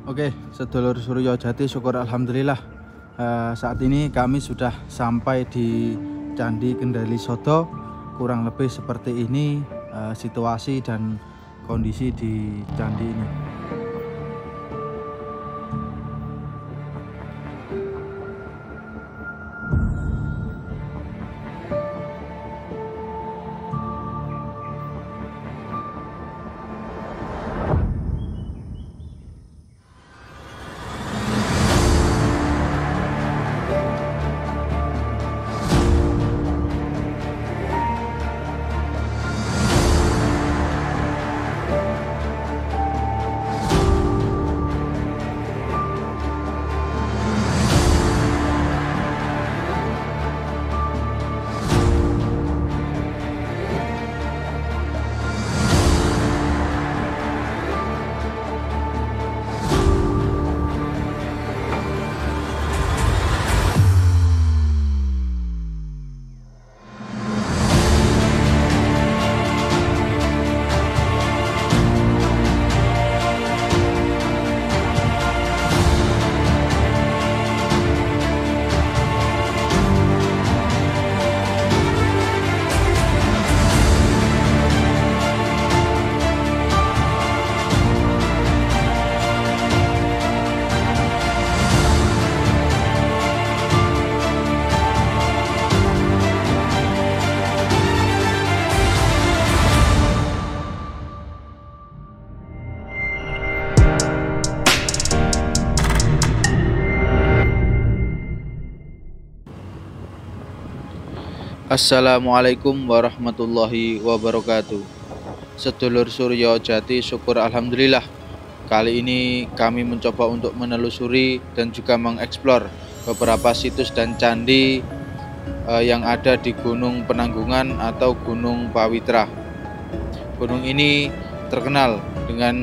Oke, sedulur Suryo Jati, syukur alhamdulillah. Saat ini kami sudah sampai di Candi Kendali Soto. Kurang lebih seperti ini situasi dan kondisi di candi ini. Assalamualaikum warahmatullahi wabarakatuh. Sedulur Suryo Jati, syukur alhamdulillah. Kali ini kami mencoba untuk menelusuri dan juga mengeksplor beberapa situs dan candi yang ada di Gunung Penanggungan atau Gunung Pawitra. Gunung ini terkenal dengan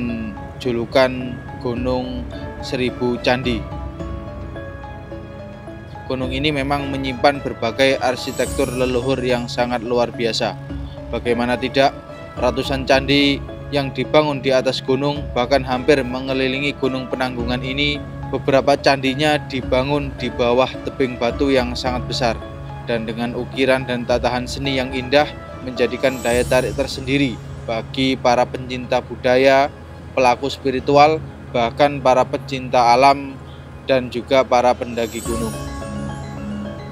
julukan Gunung Seribu Candi. Gunung ini memang menyimpan berbagai arsitektur leluhur yang sangat luar biasa. Bagaimana tidak, ratusan candi yang dibangun di atas gunung, bahkan hampir mengelilingi Gunung Penanggungan ini. Beberapa candinya dibangun di bawah tebing batu yang sangat besar, dan dengan ukiran dan tatahan seni yang indah menjadikan daya tarik tersendiri bagi para pencinta budaya, pelaku spiritual, bahkan para pecinta alam dan juga para pendaki gunung.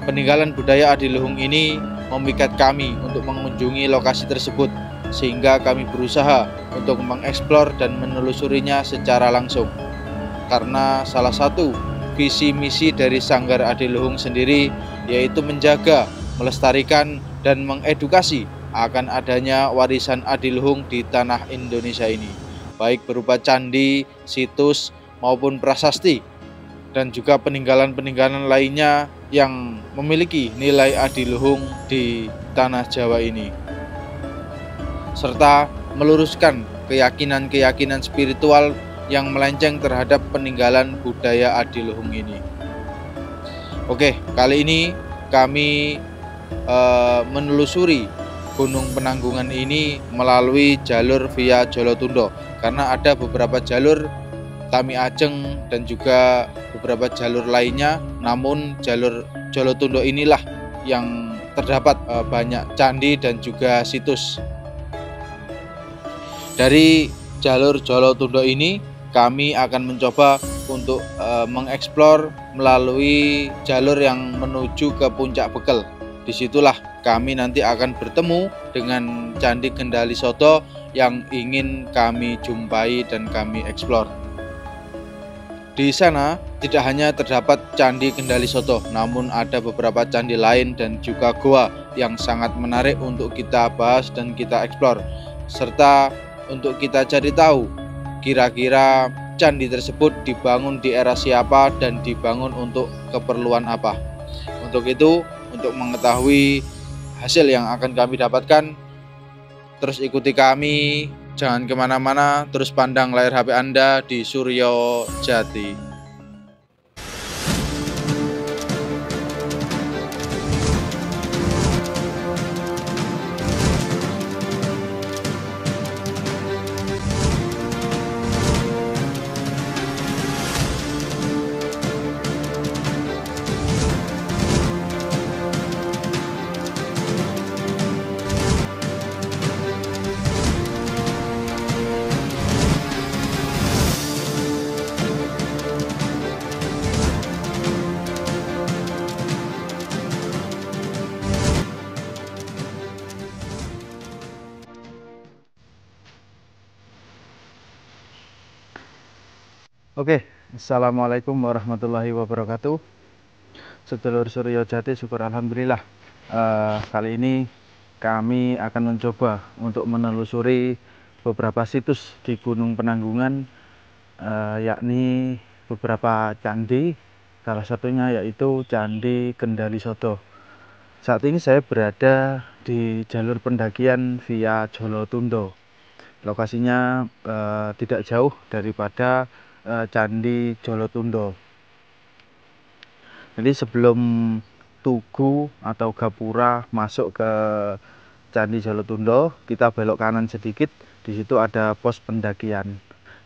Peninggalan budaya Adiluhung ini memikat kami untuk mengunjungi lokasi tersebut, sehingga kami berusaha untuk mengeksplor dan menelusurinya secara langsung. Karena salah satu visi misi dari Sanggar Adiluhung sendiri yaitu menjaga, melestarikan, dan mengedukasi akan adanya warisan Adiluhung di tanah Indonesia ini, baik berupa candi, situs, maupun prasasti, dan juga peninggalan-peninggalan lainnya yang memiliki nilai adiluhung di tanah Jawa ini, serta meluruskan keyakinan-keyakinan spiritual yang melenceng terhadap peninggalan budaya adiluhung ini. Oke, kali ini kami menelusuri Gunung Penanggungan ini melalui jalur via Jolotundo, karena ada beberapa jalur Tami Ajeng dan juga beberapa jalur lainnya, namun jalur Jolotundo inilah yang terdapat banyak candi dan juga situs. Dari jalur Jolotundo ini kami akan mencoba untuk mengeksplor melalui jalur yang menuju ke Puncak Bekel. Disitulah kami nanti akan bertemu dengan Candi Kendali Soto yang ingin kami jumpai dan kami eksplor. Di sana tidak hanya terdapat Candi Kendali Soto, namun ada beberapa candi lain dan juga goa yang sangat menarik untuk kita bahas dan kita eksplor, serta untuk kita cari tahu kira-kira candi tersebut dibangun di era siapa dan dibangun untuk keperluan apa. Untuk itu, untuk mengetahui hasil yang akan kami dapatkan, terus ikuti kami. Jangan kemana-mana, terus pandang layar HP Anda di Suryo Jati. Oke, Assalamualaikum warahmatullahi wabarakatuh. Sedulur Suryo Jati, syukur alhamdulillah. Kali ini kami akan mencoba untuk menelusuri beberapa situs di Gunung Penanggungan, yakni beberapa candi. Salah satunya yaitu Candi Kendali Sodo. Saat ini saya berada di jalur pendakian via Jolotundo. Lokasinya tidak jauh daripada Candi Jolotundo. Jadi sebelum Tugu atau Gapura masuk ke Candi Jolotundo, kita belok kanan sedikit. Di situ ada pos pendakian.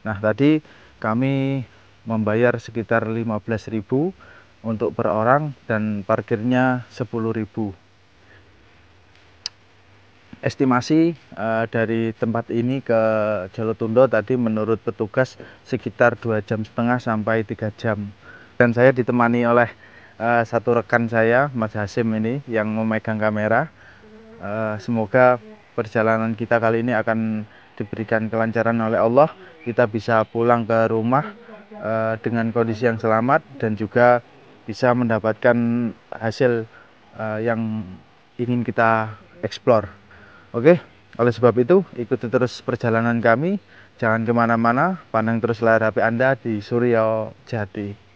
Nah, tadi kami membayar sekitar 15.000 untuk per orang dan parkirnya 10.000. Estimasi dari tempat ini ke Jolotundo tadi menurut petugas sekitar 2,5 jam sampai 3 jam. Dan saya ditemani oleh satu rekan saya, Mas Hasim ini, yang memegang kamera. Semoga perjalanan kita kali ini akan diberikan kelancaran oleh Allah. Kita bisa pulang ke rumah dengan kondisi yang selamat dan juga bisa mendapatkan hasil yang ingin kita eksplor. Oke, oleh sebab itu ikuti terus perjalanan kami. Jangan kemana-mana, pandang terus layar HP Anda di Suryo Jati.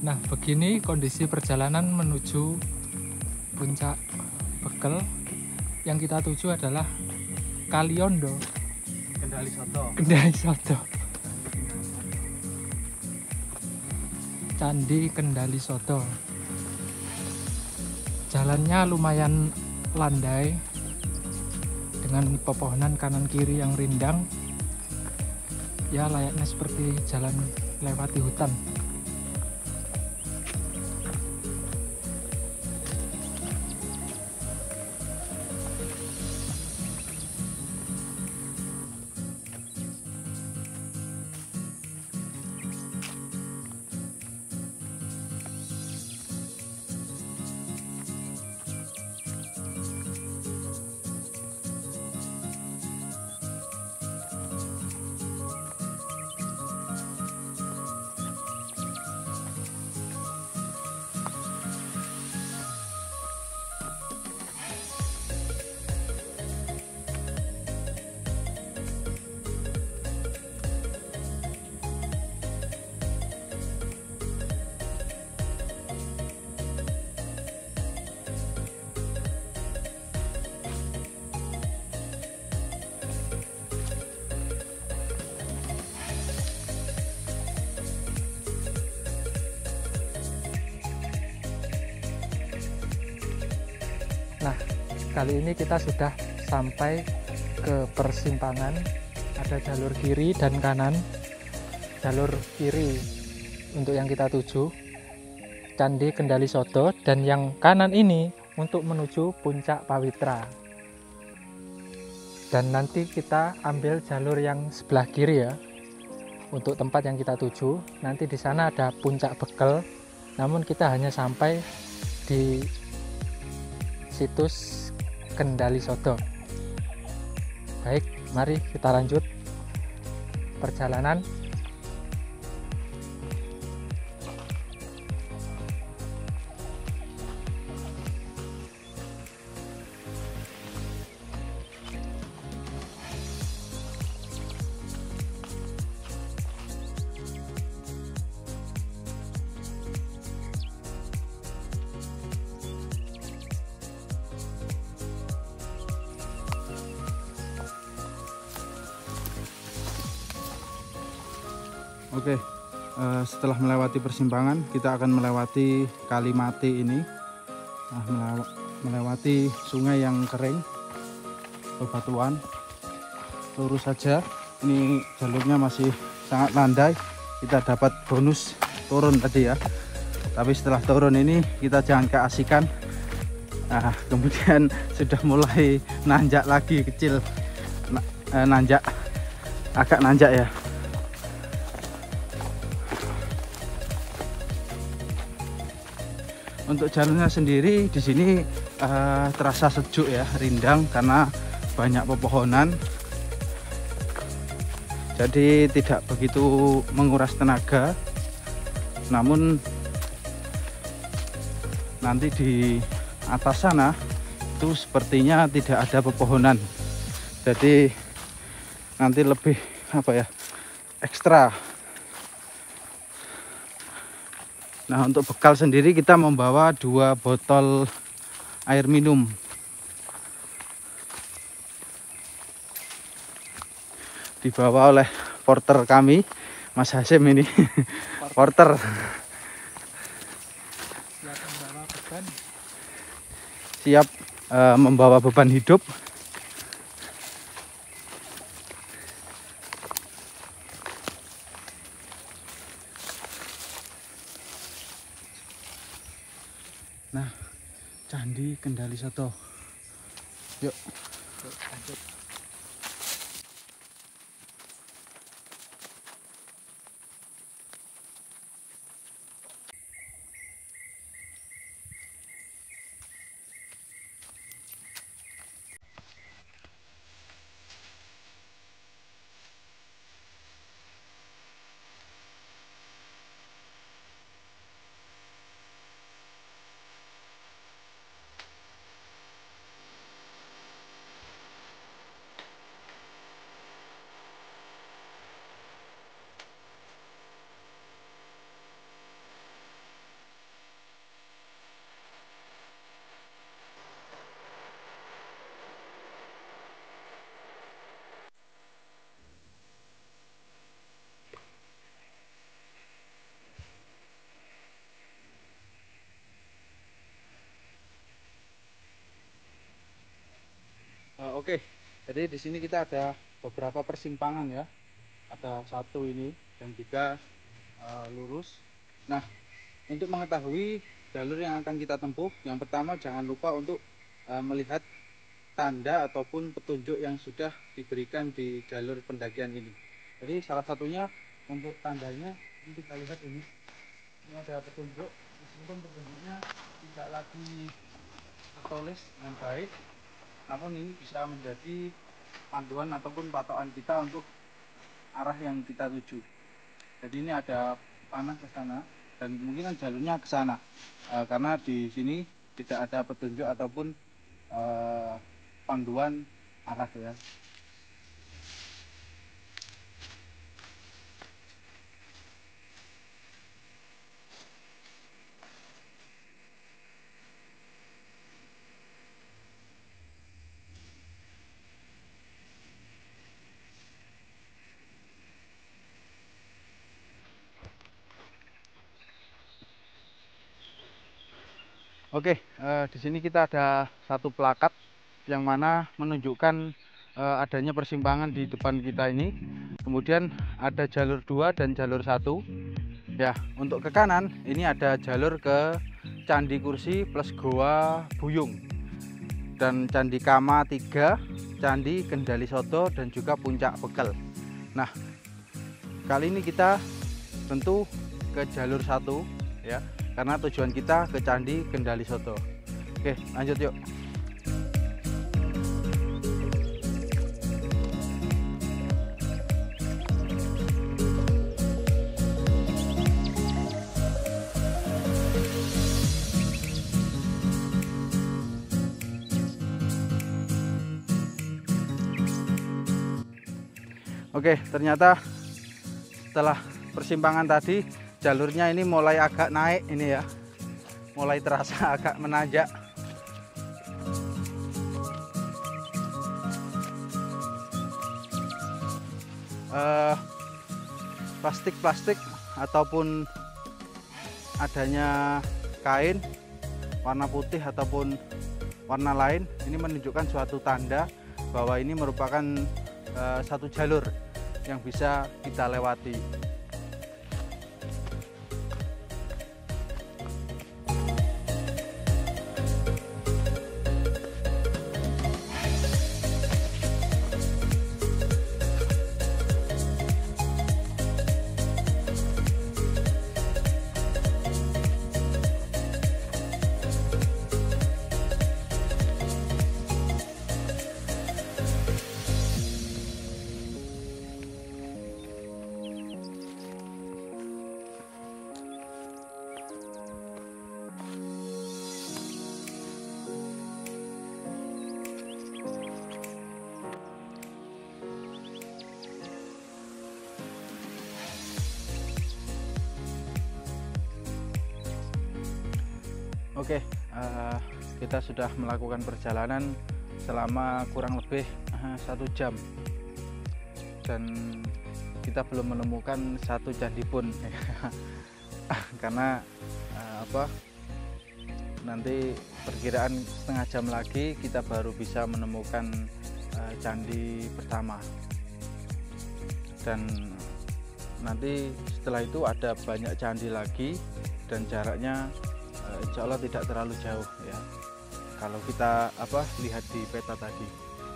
Nah, begini kondisi perjalanan menuju puncak Bekel. Yang kita tuju adalah Kaliondo, Kendali Sodo. Kendali Sodo. Candi Kendali Sodo. Jalannya lumayan landai dengan pepohonan kanan kiri yang rindang. Ya, layaknya seperti jalan lewati hutan. Nah, kali ini kita sudah sampai ke persimpangan. Ada jalur kiri dan kanan. Jalur kiri untuk yang kita tuju Candi Kendali Sodo, dan yang kanan ini untuk menuju Puncak Pawitra. Dan nanti kita ambil jalur yang sebelah kiri ya, untuk tempat yang kita tuju. Nanti di sana ada Puncak Bekel, namun kita hanya sampai di situs Kendali Sodo. Baik, mari kita lanjut perjalanan. Oke, setelah melewati persimpangan kita akan melewati Kali Mati ini. Nah, melewati sungai yang kering, bebatuan. Lurus saja, ini jalurnya masih sangat landai. Kita dapat bonus turun tadi ya, tapi setelah turun ini kita jangan keasikan. Nah, kemudian sudah mulai nanjak lagi, kecil, nanjak, agak nanjak ya. Untuk jalurnya sendiri di sini terasa sejuk ya, rindang karena banyak pepohonan. Jadi tidak begitu menguras tenaga. Namun nanti di atas sana itu sepertinya tidak ada pepohonan. Jadi nanti lebih ekstra. Nah, untuk bekal sendiri kita membawa 2 botol air minum. Dibawa oleh porter kami, Mas Hasim ini. Porter. Siap membawa beban hidup. Nah, Candi Kendali Soto. Yuk. Lanjut. Oke, jadi di sini kita ada beberapa persimpangan ya. Ada 1 ini dan 3 lurus. Nah, untuk mengetahui jalur yang akan kita tempuh, yang pertama jangan lupa untuk melihat tanda ataupun petunjuk yang sudah diberikan di jalur pendakian ini. Jadi salah satunya untuk tandanya ini kita lihat ini ada petunjuk, meskipun petunjuknya tidak lagi tertulis dengan baik, namun ini bisa menjadi panduan ataupun patokan kita untuk arah yang kita tuju. Jadi ini ada panah ke sana dan kemungkinan jalurnya ke sana, karena di sini tidak ada petunjuk ataupun panduan arah ya. Oke, di sini kita ada 1 plakat yang mana menunjukkan adanya persimpangan di depan kita ini. Kemudian ada jalur 2 dan jalur 1. Ya, untuk ke kanan ini ada jalur ke Candi Kursi plus Goa Buyung dan Candi Kama 3, Candi Kendali Soto dan juga Puncak Bekel. Nah, kali ini kita tentu ke jalur 1 ya, karena tujuan kita ke Candi Kendali Soto. Oke, lanjut yuk. Oke, ternyata setelah persimpangan tadi jalurnya ini mulai agak naik ini ya, mulai terasa agak menanjak. plastik ataupun adanya kain warna putih ataupun warna lain, ini menunjukkan suatu tanda bahwa ini merupakan satu jalur yang bisa kita lewati. Oke, kita sudah melakukan perjalanan selama kurang lebih 1 jam dan kita belum menemukan satu candi pun karena nanti perkiraan setengah jam lagi kita baru bisa menemukan candi pertama, dan nanti setelah itu ada banyak candi lagi dan jaraknya insya Allah tidak terlalu jauh ya kalau kita lihat di peta tadi.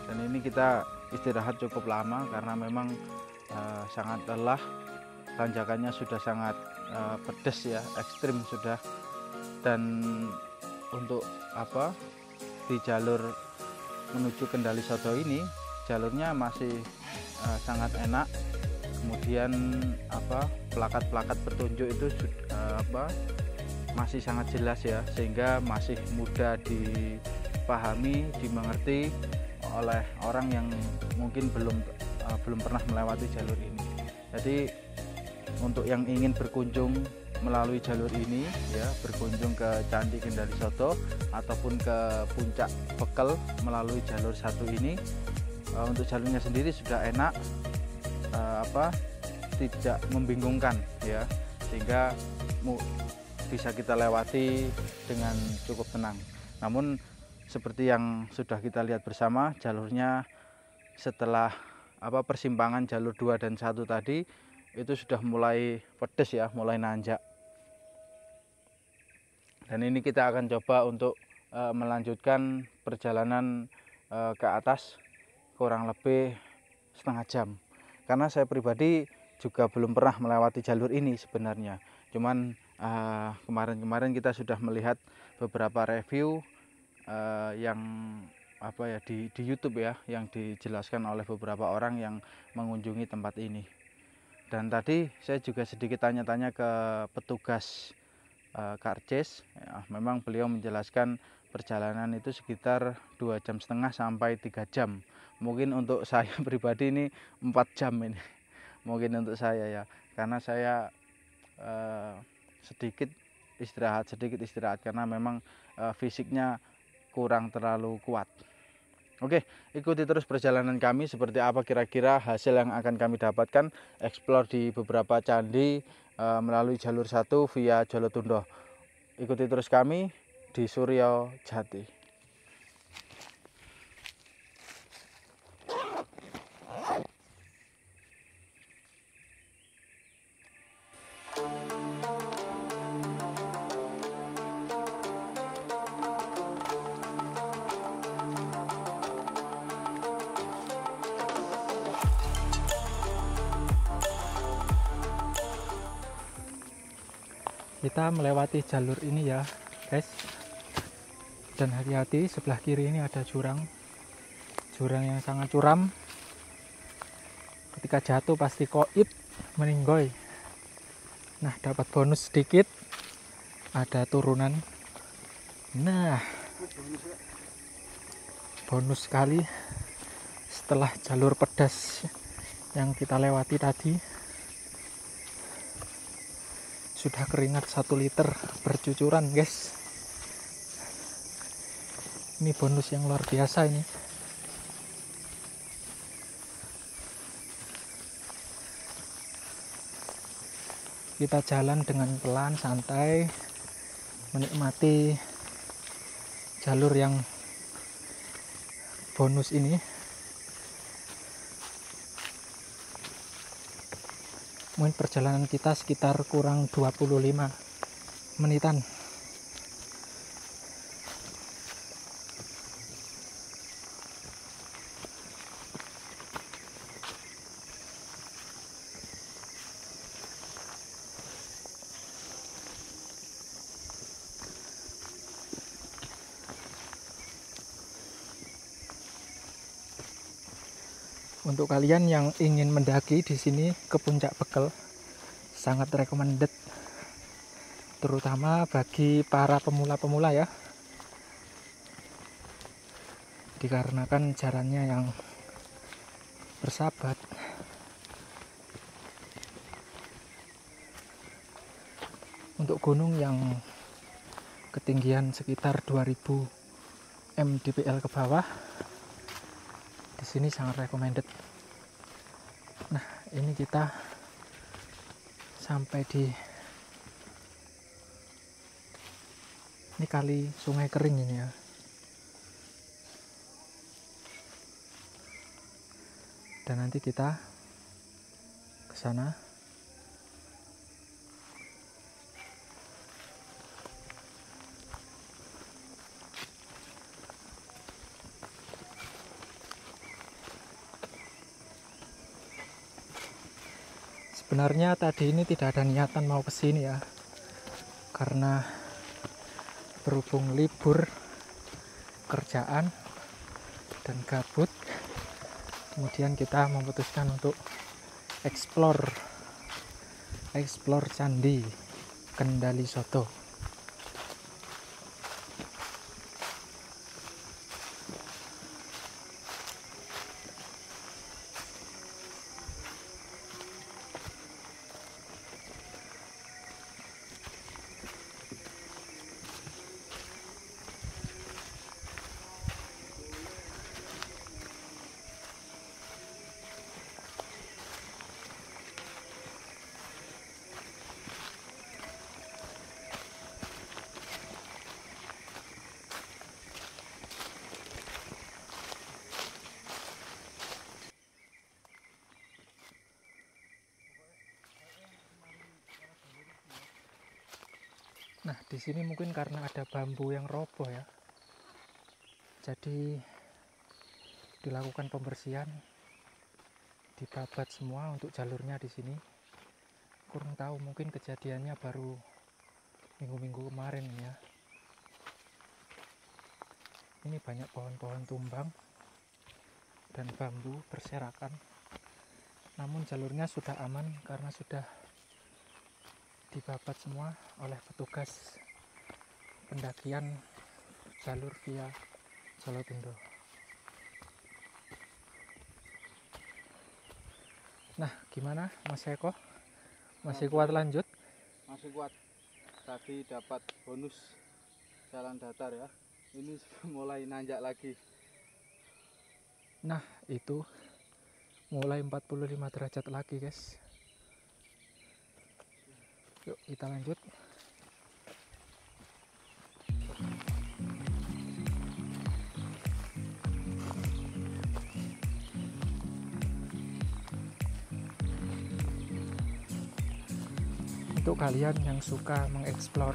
Dan ini kita istirahat cukup lama karena memang sangat lelah, tanjakannya sudah sangat pedas ya, ekstrim sudah. Dan untuk di jalur menuju Kendali Sodo ini jalurnya masih sangat enak, kemudian plakat-plakat petunjuk itu masih sangat jelas ya, sehingga masih mudah dipahami, dimengerti oleh orang yang mungkin belum pernah melewati jalur ini. Jadi untuk yang ingin berkunjung melalui jalur ini ya, berkunjung ke Candi Kendali Sodo ataupun ke Puncak Bekel melalui jalur 1 ini, untuk jalurnya sendiri sudah enak, tidak membingungkan ya, sehingga bisa kita lewati dengan cukup tenang. Namun seperti yang sudah kita lihat bersama, jalurnya setelah persimpangan jalur 2 dan 1 tadi itu sudah mulai pedes ya, mulai nanjak. Dan ini kita akan coba untuk melanjutkan perjalanan ke atas kurang lebih setengah jam. Karena saya pribadi juga belum pernah melewati jalur ini sebenarnya. Cuman kemarin kita sudah melihat beberapa review yang di YouTube ya, yang dijelaskan oleh beberapa orang yang mengunjungi tempat ini. Dan tadi saya juga sedikit tanya-tanya ke petugas Karcis ya, memang beliau menjelaskan perjalanan itu sekitar 2,5 jam sampai 3 jam. Mungkin untuk saya pribadi ini 4 jam ini mungkin untuk saya ya, karena saya sedikit istirahat karena memang fisiknya kurang terlalu kuat. Oke, ikuti terus perjalanan kami seperti apa kira-kira hasil yang akan kami dapatkan eksplor di beberapa candi melalui jalur 1 via Jolotundo. Ikuti terus kami di Suryo Jati. Kita melewati jalur ini ya guys, dan hati-hati sebelah kiri ini ada jurang yang sangat curam. Ketika jatuh pasti koip meninggoy. Nah, dapat bonus sedikit, ada turunan. Nah, bonus sekali setelah jalur pedas yang kita lewati tadi. Sudah keringat 1 liter bercucuran guys. Ini bonus yang luar biasa ini. kita jalan dengan pelan, santai, menikmati jalur yang bonus ini. Mungkin perjalanan kita sekitar kurang 25 menitan. Untuk kalian yang ingin mendaki di sini ke Puncak Bekel, sangat recommended, terutama bagi para pemula-pemula ya, dikarenakan jalannya yang bersahabat. Untuk gunung yang ketinggian sekitar 2000 mdpl ke bawah, di sini sangat recommended. Nah, ini kita sampai di ini kali sungai kering ini ya. Dan nanti kita ke sana. Sebenarnya tadi ini tidak ada niatan mau ke sini ya, karena berhubung libur kerjaan dan gabut, kemudian kita memutuskan untuk explore Candi Kendali Soto. Nah, di sini mungkin karena ada bambu yang roboh ya, jadi dilakukan pembersihan, dibabat semua untuk jalurnya di sini. Kurang tahu, mungkin kejadiannya baru minggu-minggu kemarin ya. Ini banyak pohon-pohon tumbang dan bambu berserakan, namun jalurnya sudah aman karena sudah dibabat semua oleh petugas pendakian jalur via Jolotundo. Nah, gimana Mas Eko? Masih kuat lanjut? Masih kuat. Tadi dapat bonus jalan datar ya. Ini mulai nanjak lagi. Nah, itu mulai 45 derajat lagi, guys. Yuk kita lanjut. Untuk kalian yang suka mengeksplor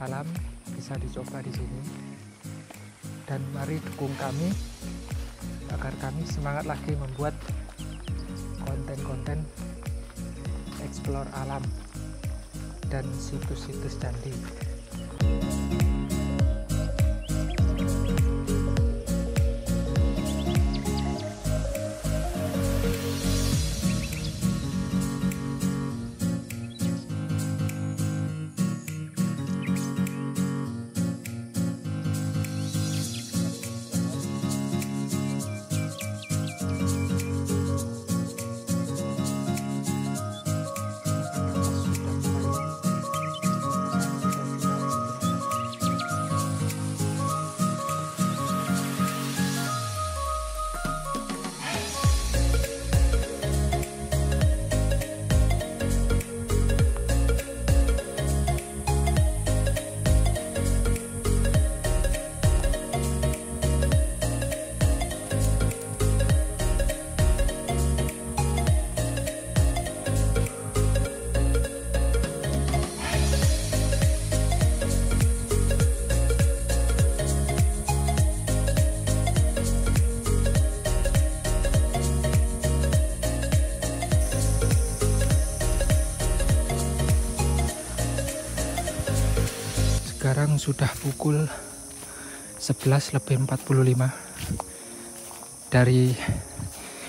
alam, bisa dicoba di sini. Dan mari dukung kami agar kami semangat lagi membuat konten-konten eksplor alam dan situs-situs candi. sudah pukul 11:45. Dari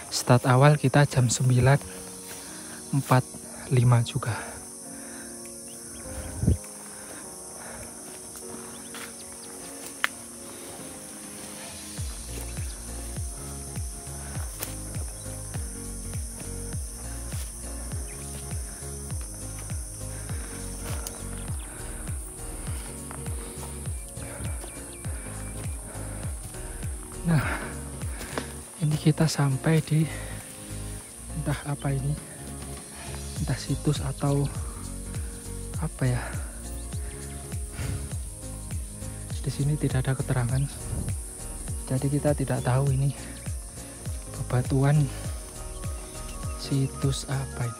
start awal kita jam 9:45 juga. Nah, ini kita sampai di entah apa ini, entah situs atau apa ya. Di sini tidak ada keterangan, jadi kita tidak tahu ini bebatuan situs apa ini.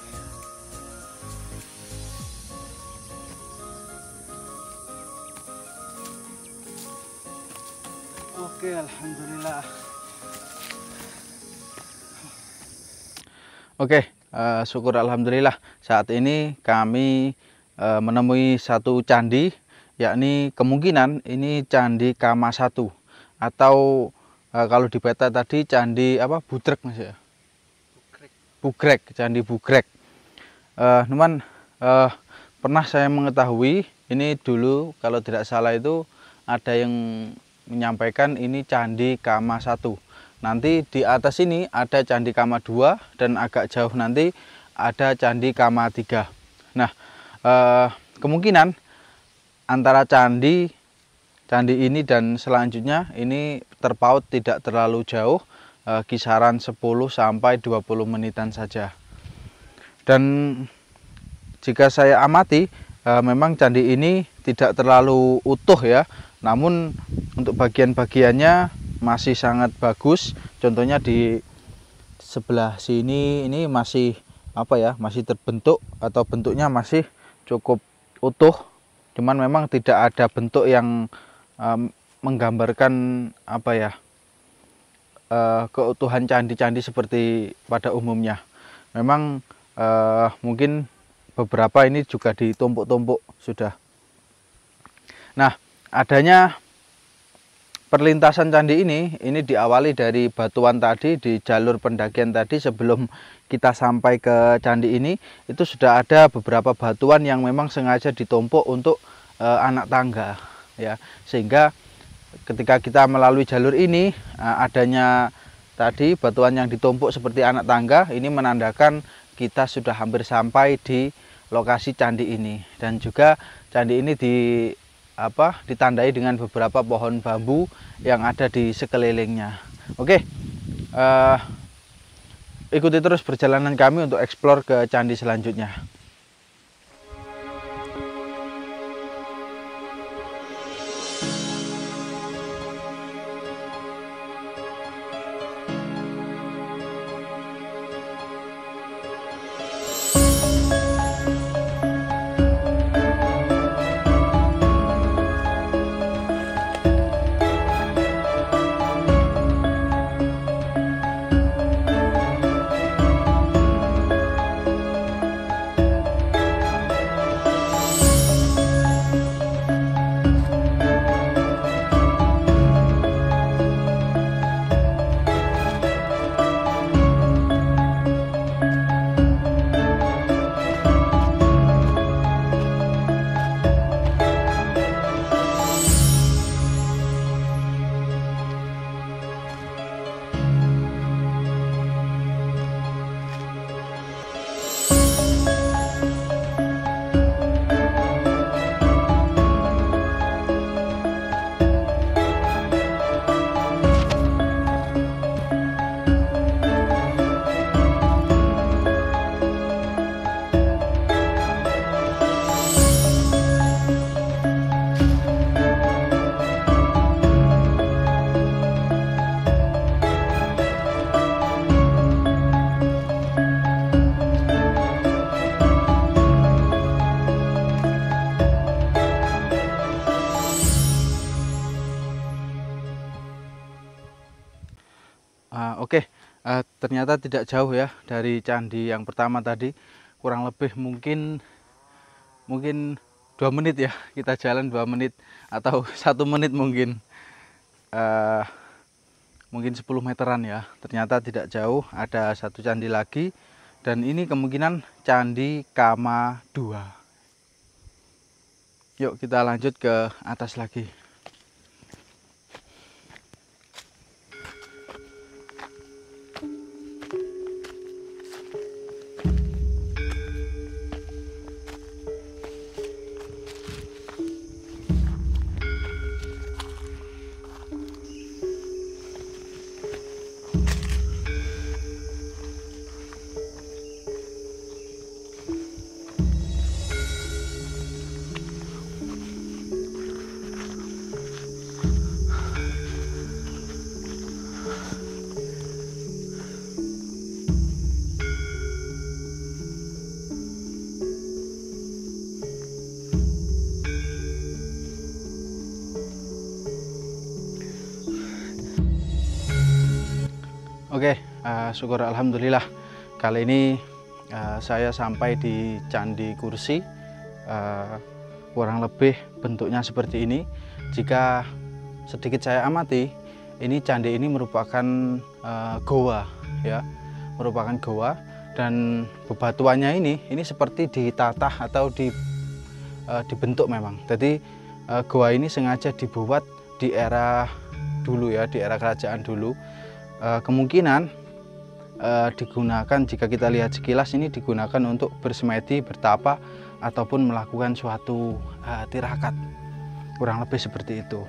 Oke, alhamdulillah. Oke, syukur alhamdulillah saat ini kami menemui satu candi, yakni kemungkinan ini Candi Kama 1 atau kalau di peta tadi candi apa, Budrek Mas ya? Bugrek, Candi Bugrek. Teman, pernah saya mengetahui ini dulu kalau tidak salah itu ada yang menyampaikan ini Candi Kama 1. Nanti di atas ini ada Candi Kama 2 dan agak jauh nanti ada Candi Kama 3. Nah, kemungkinan antara candi ini dan selanjutnya ini terpaut tidak terlalu jauh, kisaran 10 sampai 20 menitan saja. Dan jika saya amati, memang candi ini tidak terlalu utuh ya, namun untuk bagian-bagiannya masih sangat bagus. Contohnya di sebelah sini ini masih apa ya, masih terbentuk atau bentuknya masih cukup utuh. Cuman memang tidak ada bentuk yang menggambarkan apa ya, keutuhan candi-candi seperti pada umumnya. Memang mungkin beberapa ini juga ditumpuk-tumpuk sudah. Nah, adanya perlintasan candi ini diawali dari batuan tadi di jalur pendakian tadi. Sebelum kita sampai ke candi ini, itu sudah ada beberapa batuan yang memang sengaja ditumpuk untuk anak tangga ya, sehingga ketika kita melalui jalur ini, adanya tadi batuan yang ditumpuk seperti anak tangga ini menandakan kita sudah hampir sampai di lokasi candi ini. Dan juga candi ini ditandai dengan beberapa pohon bambu yang ada di sekelilingnya. Oke, ikuti terus perjalanan kami untuk eksplor ke candi selanjutnya. Oke, ternyata tidak jauh ya dari candi yang pertama tadi, kurang lebih mungkin 20 menit ya, kita jalan 2 menit atau 1 menit mungkin. Mungkin 10 meteran ya. Ternyata tidak jauh, ada satu candi lagi, dan ini kemungkinan Candi Kama 2. Yuk kita lanjut ke atas lagi. Oke, syukur alhamdulillah kali ini saya sampai di Candi Kursi. Kurang lebih bentuknya seperti ini. Jika sedikit saya amati, ini candi ini merupakan goa ya, merupakan goa, dan bebatuannya ini seperti ditatah atau dibentuk memang. Jadi goa ini sengaja dibuat di era dulu ya, di era kerajaan dulu. Kemungkinan digunakan, jika kita lihat sekilas, ini digunakan untuk bersemedi, bertapa, ataupun melakukan suatu tirakat. Kurang lebih seperti itu.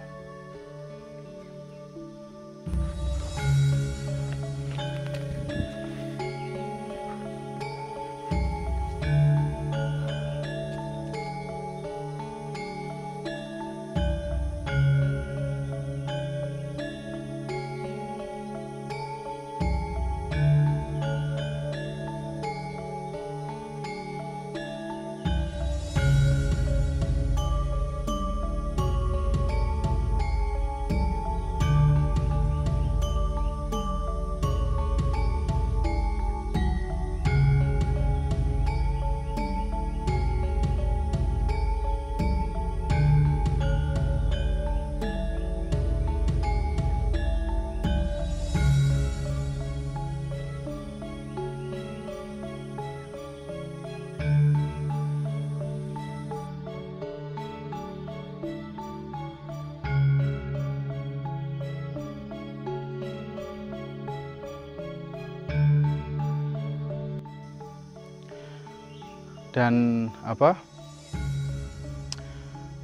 Dan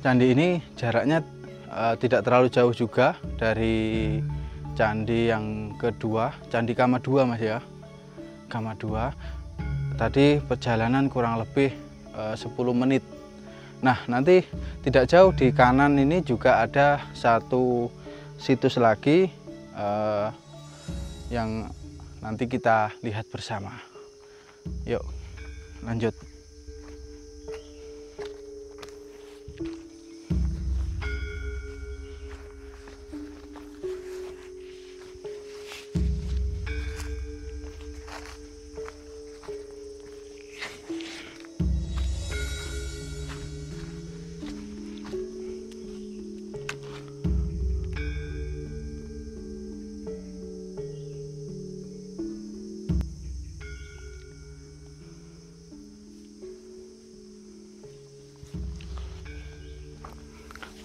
candi ini jaraknya tidak terlalu jauh juga dari candi yang kedua, Candi Kama 2 Mas ya, Kama 2. Tadi perjalanan kurang lebih 10 menit. Nah, nanti tidak jauh di kanan ini juga ada satu situs lagi yang nanti kita lihat bersama. Yuk lanjut.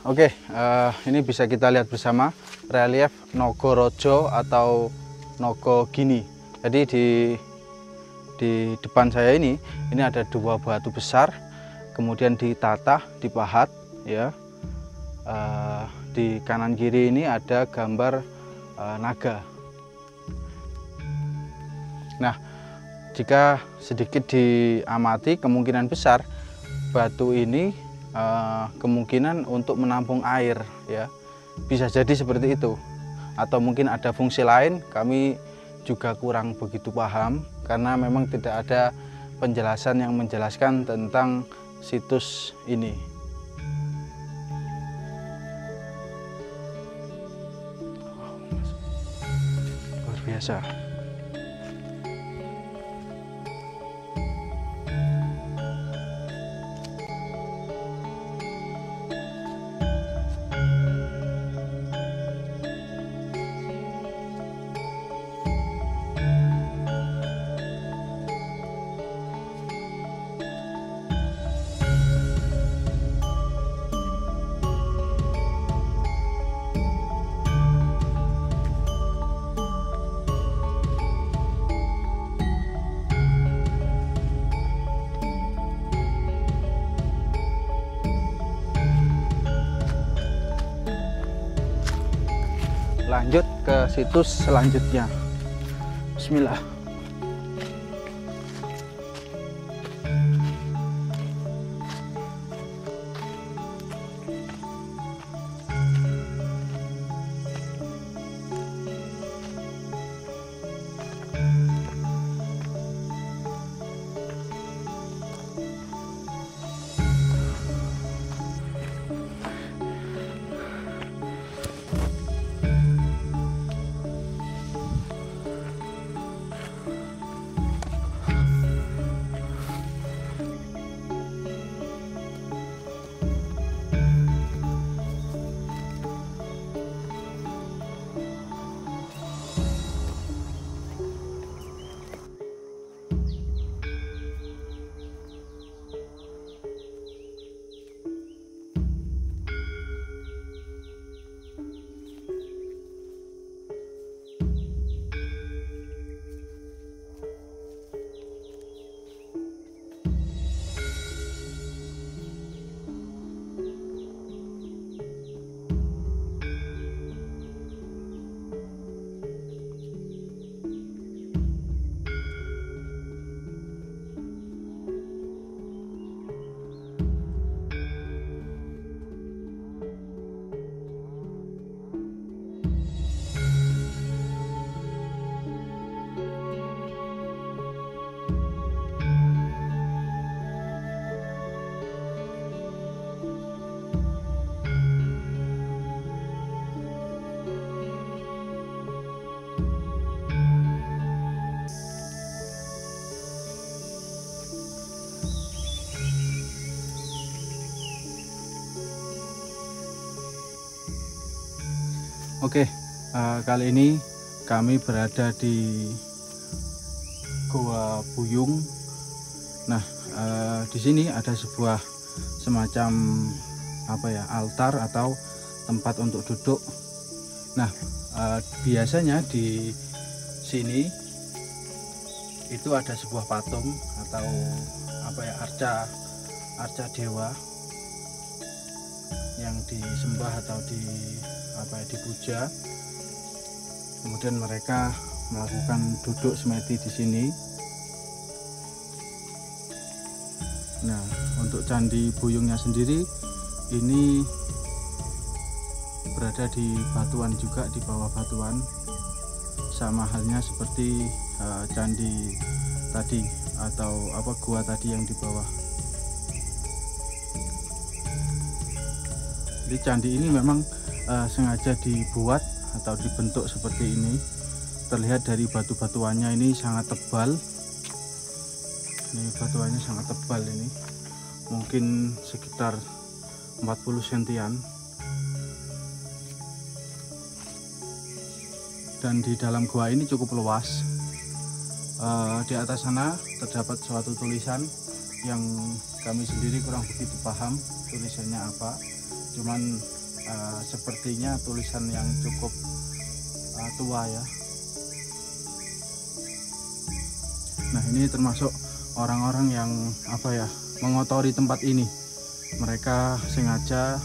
Oke, ini bisa kita lihat bersama relief Nogorojo atau Nogogini. Jadi di depan saya ini ada 2 batu besar, kemudian ditata, dipahat ya. Di kanan kiri ini ada gambar naga. Nah, jika sedikit diamati, kemungkinan besar batu ini kemungkinan untuk menampung air ya, bisa jadi seperti itu, atau mungkin ada fungsi lain. Kami juga kurang begitu paham karena memang tidak ada penjelasan yang menjelaskan tentang situs ini. Luar biasa. lanjut ke situs selanjutnya. Bismillah. Oke, kali ini kami berada di Goa Buyung. Nah, di sini ada sebuah semacam altar atau tempat untuk duduk. Nah, biasanya di sini itu ada sebuah patung atau arca dewa yang disembah atau dipuja. Kemudian mereka melakukan duduk semedi di sini. Nah, untuk Candi Buyungnya sendiri ini berada di batuan juga, di bawah batuan, sama halnya seperti candi tadi atau gua tadi yang di bawah. Jadi candi ini memang sengaja dibuat atau dibentuk seperti ini. Terlihat dari batu-batuannya ini sangat tebal. Ini batuannya sangat tebal ini, mungkin sekitar 40 sentian. Dan di dalam gua ini cukup luas. Di atas sana terdapat suatu tulisan yang kami sendiri kurang begitu paham tulisannya apa. Cuman sepertinya tulisan yang cukup tua ya. Nah, ini termasuk orang-orang yang mengotori tempat ini. Mereka sengaja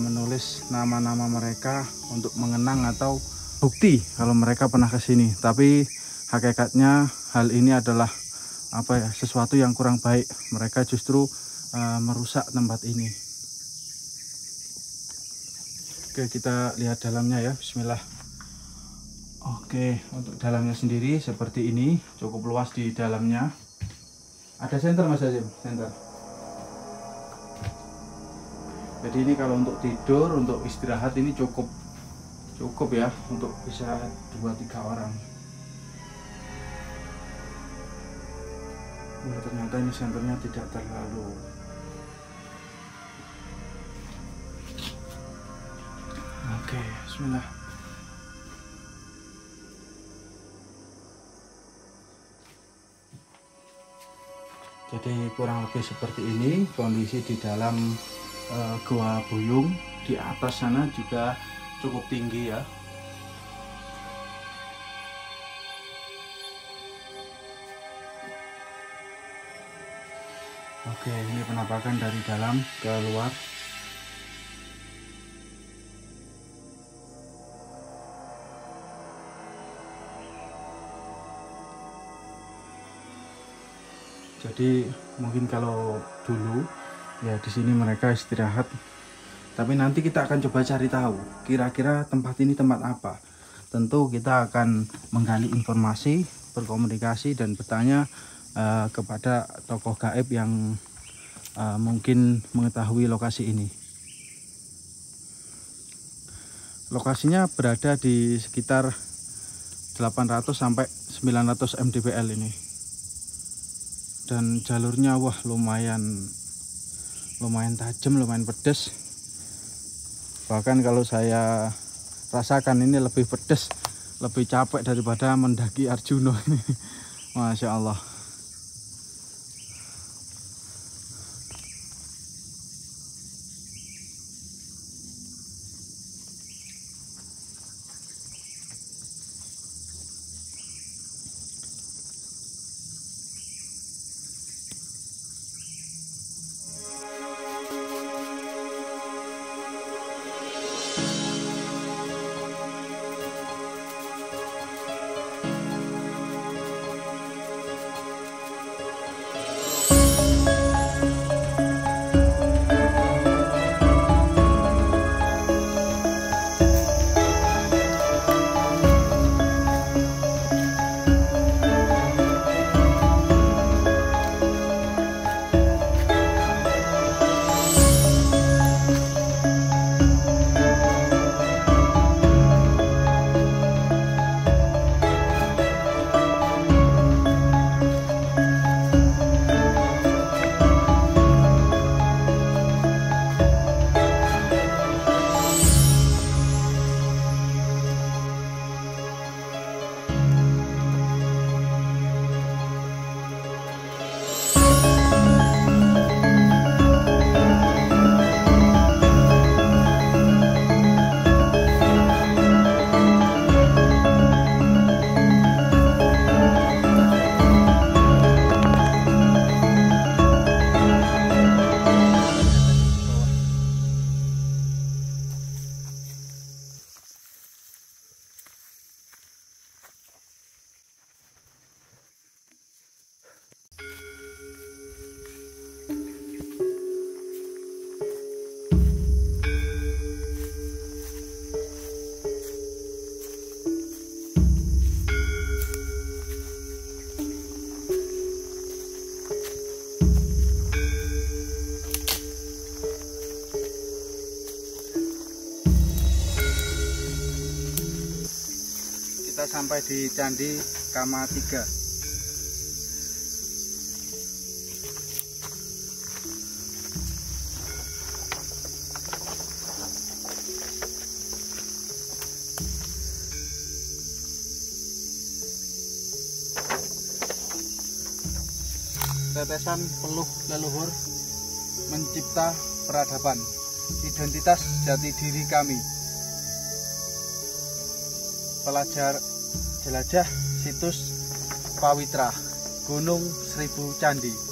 menulis nama-nama mereka untuk mengenang atau bukti kalau mereka pernah ke sini. Tapi hakikatnya hal ini adalah sesuatu yang kurang baik. Mereka justru merusak tempat ini. Oke, kita lihat dalamnya ya. Bismillah. Oke, untuk dalamnya sendiri seperti ini, cukup luas di dalamnya. Ada senter Mas Azim, senter. Jadi ini kalau untuk tidur, untuk istirahat ini cukup ya, untuk bisa 2-3 orang. Nah, ternyata ini senternya tidak terlalu. Oke, bismillah. Jadi kurang lebih seperti ini kondisi di dalam Goa Buyung. Di atas sana juga cukup tinggi ya. Oke, ini penampakan dari dalam ke luar. Jadi mungkin kalau dulu ya di sini mereka istirahat, tapi nanti kita akan coba cari tahu kira-kira tempat ini tempat apa. Tentu kita akan menggali informasi, berkomunikasi dan bertanya kepada tokoh gaib yang mungkin mengetahui lokasi ini. Lokasinya berada di sekitar 800 sampai 900 mdpl ini. Dan jalurnya wah lumayan tajam, lumayan pedas. Bahkan kalau saya rasakan ini lebih pedas, lebih capek daripada mendaki Arjuna ini. Masya Allah. Kita sampai di Candi Kama 3. Tetesan peluh leluhur mencipta peradaban, identitas jati diri kami. Pelajar jelajah situs Pawitra, Gunung Seribu Candi.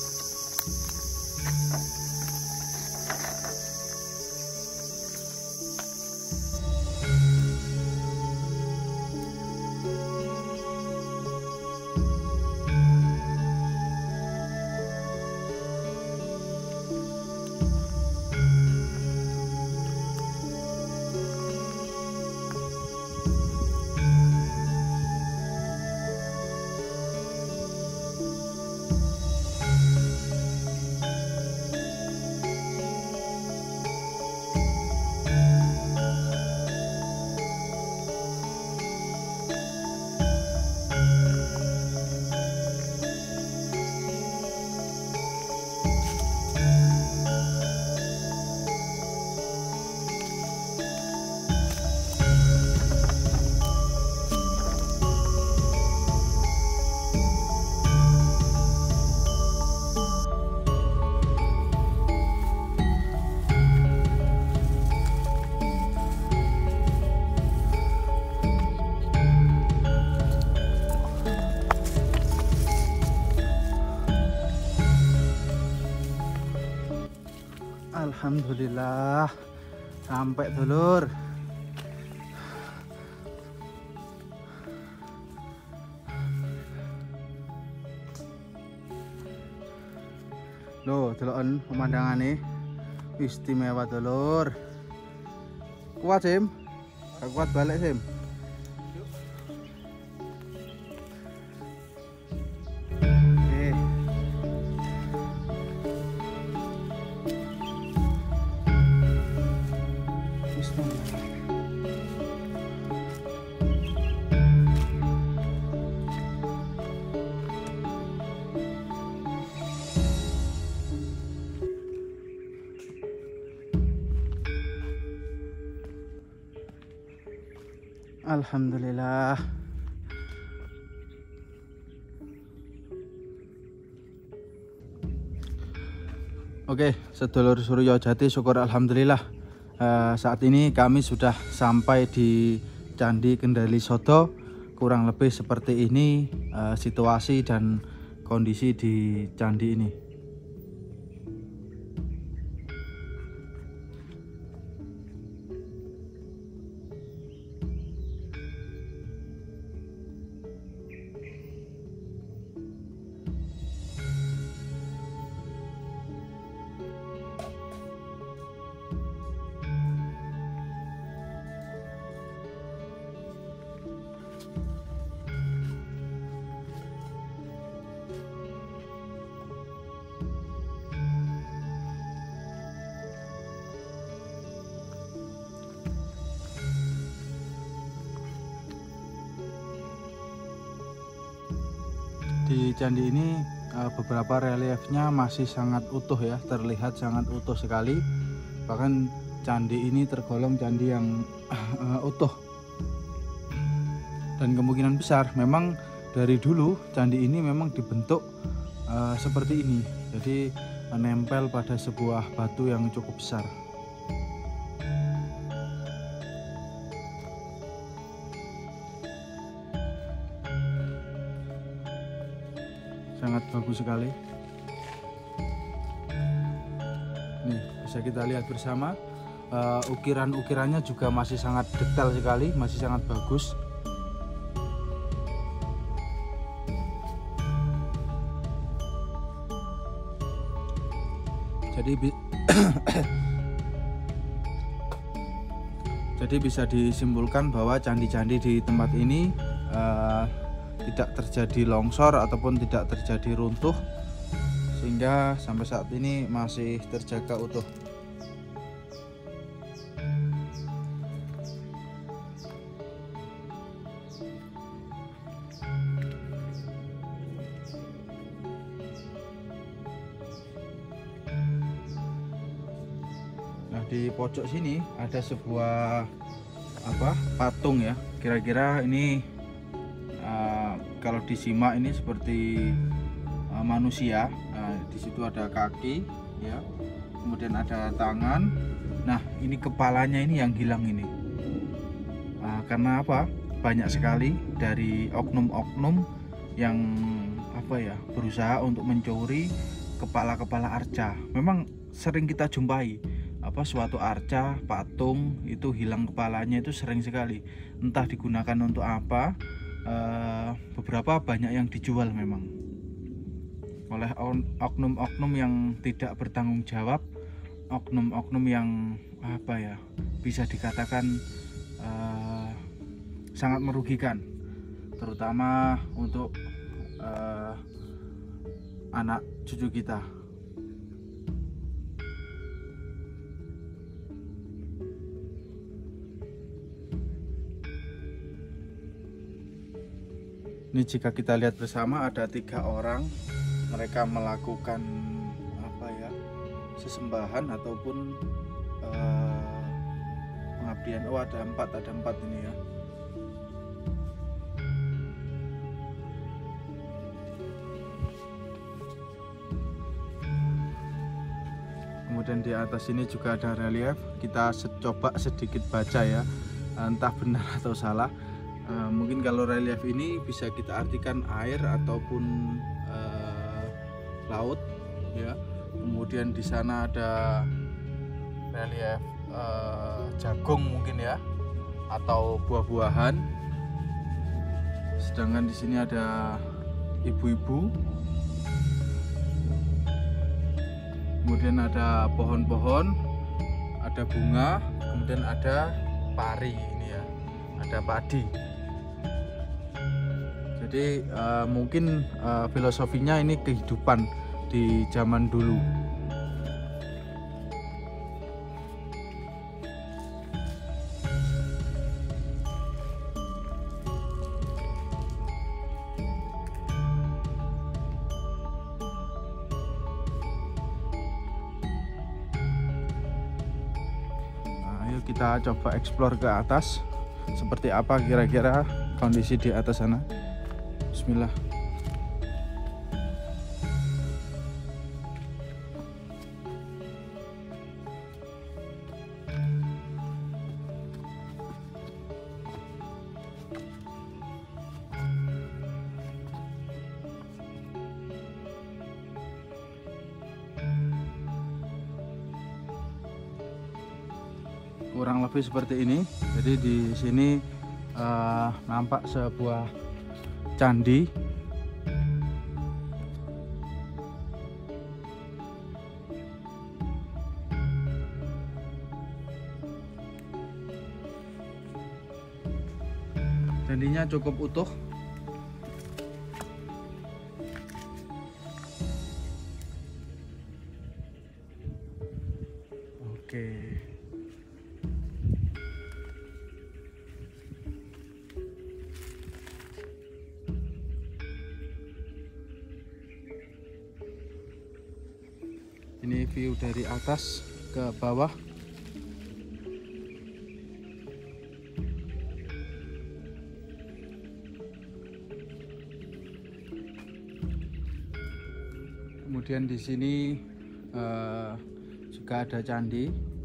Alhamdulillah sampai dulur. Loh, deloken pemandangane istimewa dulur. Kuat Sim? Gak kuat balik Sim? Oke. Bismillah. Alhamdulillah. Oke, sedulur Suryo Jati, syukur alhamdulillah. Saat ini kami sudah sampai di Candi Kendali Sodo. Kurang lebih seperti ini situasi dan kondisi di candi ini. Di candi ini beberapa reliefnya masih sangat utuh ya, terlihat sangat utuh sekali. Bahkan candi ini tergolong candi yang utuh. Dan kemungkinan besar memang dari dulu candi ini memang dibentuk seperti ini. Jadi menempel pada sebuah batu yang cukup besar. Sangat bagus sekali. Nih, bisa kita lihat bersama, ukiran-ukirannya juga masih sangat detail sekali, masih sangat bagus. Jadi bisa disimpulkan bahwa candi-candi di tempat ini tidak terjadi longsor ataupun tidak terjadi runtuh, sehingga sampai saat ini masih terjaga utuh. Nah, di pojok sini ada sebuah patung ya. Kira-kira ini kalau disimak ini seperti manusia. Nah, di situ ada kaki ya, kemudian ada tangan. Nah, ini kepalanya ini yang hilang ini. Karena apa? Banyak sekali dari oknum-oknum yang berusaha untuk mencuri kepala-kepala arca. Memang sering kita jumpai suatu arca, patung itu hilang kepalanya itu sering sekali. Entah digunakan untuk apa. Beberapa banyak yang dijual memang oleh oknum-oknum yang tidak bertanggung jawab, oknum-oknum yang bisa dikatakan sangat merugikan, terutama untuk anak cucu kita. Ini jika kita lihat bersama ada 3 orang, mereka melakukan sesembahan ataupun pengabdian. Oh, ada 4 ini ya. Kemudian di atas ini juga ada relief. Kita coba sedikit baca ya, entah benar atau salah. Mungkin kalau relief ini bisa kita artikan air ataupun laut ya. Kemudian di sana ada relief jagung mungkin ya, atau buah-buahan. Sedangkan di sini ada ibu-ibu. kemudian ada pohon-pohon, ada bunga, kemudian ada pari ini ya, ada padi. Jadi mungkin filosofinya ini kehidupan di zaman dulu. Ayo kita coba explore ke atas, seperti apa kira-kira kondisi di atas sana. Bismillah. Kurang lebih seperti ini. Jadi di sini nampak sebuah candi. Candinya cukup utuh. Oke. Ini view dari atas ke bawah. Kemudian di sini juga ada candi.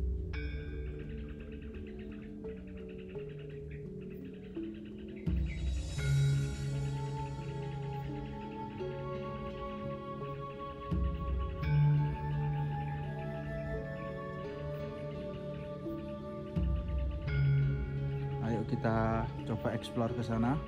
Ayo kita coba explore ke sana.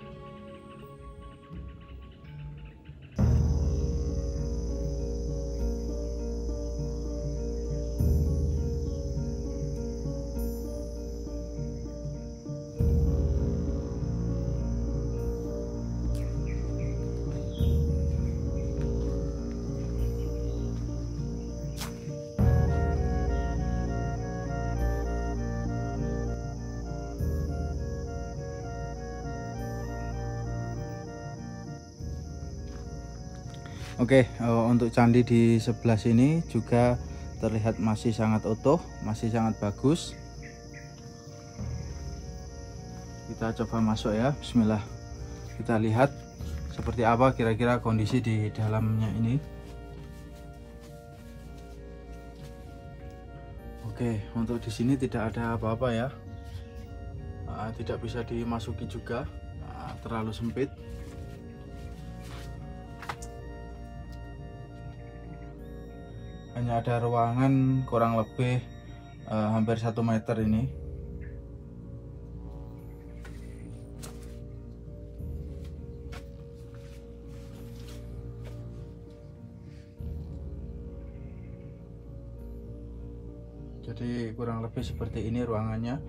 Oke, untuk candi di sebelah sini juga terlihat masih sangat utuh, masih sangat bagus. Kita coba masuk ya, bismillah. Kita lihat seperti apa kira-kira kondisi di dalamnya ini. Oke, untuk di sini tidak ada apa-apa ya. Tidak bisa dimasuki juga, terlalu sempit. Hanya ada ruangan kurang lebih hampir 1 meter ini. Jadi kurang lebih seperti ini ruangannya.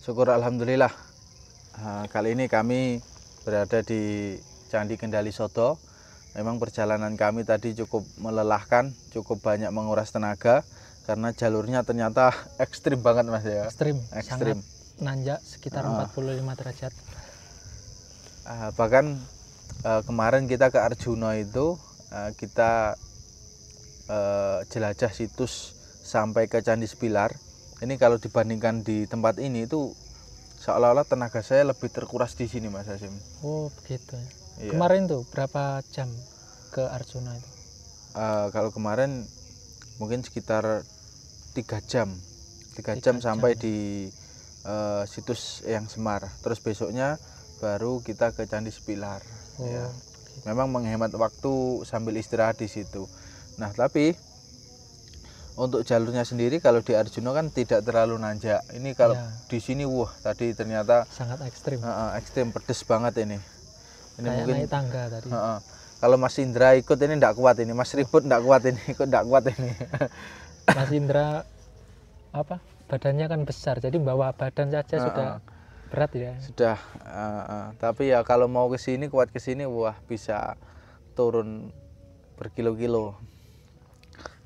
Syukur alhamdulillah. Kali ini kami berada di Candi Kendali Sodo. Memang perjalanan kami tadi cukup melelahkan, cukup banyak menguras tenaga karena jalurnya ternyata ekstrim banget Mas ya. Ekstrim. Sangat nanjak sekitar 45 derajat. Bahkan kemarin kita ke Arjuna itu kita jelajah situs sampai ke Candi Sepilar. Ini kalau dibandingkan di tempat ini itu seolah-olah tenaga saya lebih terkuras di sini Mas Hasim. Oh begitu ya. Iya. Kemarin tuh berapa jam ke Arjuna itu? Kalau kemarin mungkin sekitar 3 jam. 3 jam sampai di situs Eyang Semar. Terus besoknya baru kita ke Candi Sepilar. Oh, Ya. gitu. Memang menghemat waktu sambil istirahat di situ. Nah, tapi untuk jalurnya sendiri kalau di Arjuna kan tidak terlalu nanjak. Ini kalau Ya. di sini wah tadi ternyata Sangat ekstrim. ekstrim pedes banget ini. Ini Kayak mungkin naik tangga tadi. kalau Mas Indra ikut ini enggak kuat ini. Mas Ribut enggak kuat ini, ikut enggak kuat ini. Mas Indra badannya kan besar, jadi bawa badan saja sudah berat ya. Sudah tapi ya kalau mau ke sini kuat ke sini wah bisa turun berkilo-kilo.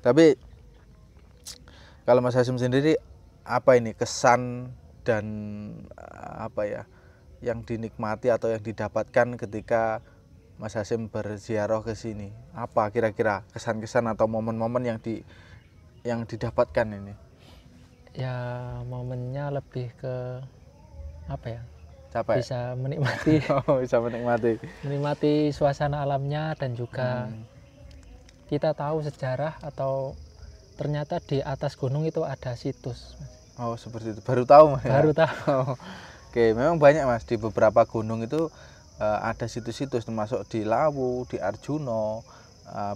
Tapi kalau Mas Hasim sendiri apa ini kesan dan yang dinikmati atau yang didapatkan ketika Mas Hasim berziarah ke sini? Apa kira-kira kesan-kesan atau momen-momen yang didapatkan ini? Ya momennya lebih ke Capek. bisa menikmati Bisa menikmati suasana alamnya dan juga kita tahu sejarah atau ternyata di atas gunung itu ada situs. Oh seperti itu, baru tahu Mas ya? Baru tahu. Oke, memang banyak Mas di beberapa gunung itu ada situs-situs termasuk di Lawu, di Arjuna,